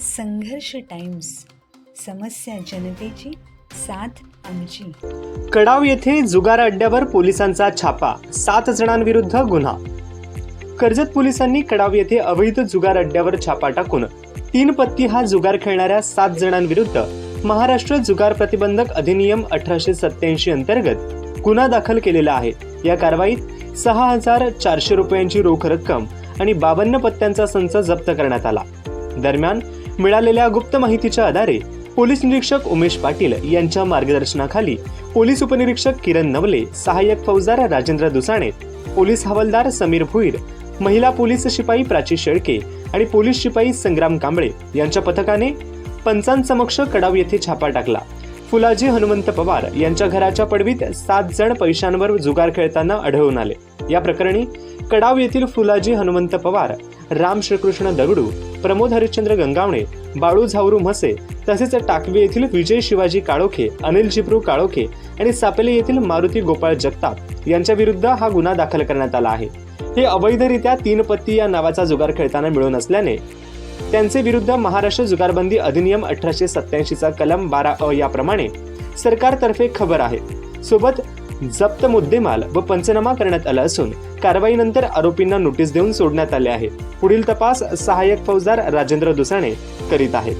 संघर्ष टाइम्स, समस्या जनतेची, साथ आमची. कडाव येथे जुगार अड्ड्यावर पोलिसांचा छापा, 7 जणांविरुद्ध गुन्हा. कर्जत पोलिसांनी कडाव येथे अवैध जुगार अड्ड्यावर छापा टाकून 3 पत्ती हा जुगार खेळणाऱ्या 7 जणांविरुद्ध महाराष्ट्र जुगार प्रतिबंधक अधिनियम 1887 अंतर्गत गुन्हा दाखल केलेला आहे. या कारवाईत 6,400 रुपयांची रोख रक्कम आणि 52 पत्त्यांचा संच जप्त करण्यात आला. दरम्यान मिळालेल्या गुप्त माहितीच्या आधारे पोलीस निरीक्षक उमेश पाटील यांच्या मार्गदर्शनाखाली पोलीस उपनिरीक्षक किरण नवले, सहाय्यक फौजदार राजेंद्र दुसाणे, पोलीस हवालदार समीर भुईर, महिला पोलीस शिपाई प्राची शेळके आणि पोलीस शिपाई संग्राम कांबळे यांच्या पथकाने पंचांसमक्ष कडाव येथे छापा टाकला. फुलाजी हनुमंत पवार यांच्या घराच्या पडवीत 7 जण पैशांवर जुगार खेळताना आढळून आले. या प्रकरणी कडाव येथील फुलाजी हनुमंत पवार, राम श्रीकृष्ण दगडू, प्रमोद हरिश्चंद्र गंगावणे, बाळू झावरू म्हसे तसेच टाकवे येथील विजय शिवाजी काळोखे, अनिल जिब्रू काळोखे आणि सापेले येथील मारुती गोपाळ जगताप यांच्या विरुद्ध हा गुन्हा दाखल करण्यात आला आहे. हे अवैधरित्या 3 पत्ती या नावाचा जुगार खेळताना मिळून असल्याने त्यांचे विरुद्ध महाराष्ट्र जुगारबंदी अधिनियम 1887 चा कलम 12 याप्रमाणे सरकारतर्फे खबर आहे. सोबत जप्त मुद्देमाल व पंचनामा करण्यात आला असून कारवाईनंतर आरोपींना नोटीस देऊन सोडण्यात आले आहे. पुढील तपास सहाय्यक फौजदार राजेंद्र दुसाणे करीत आहेत.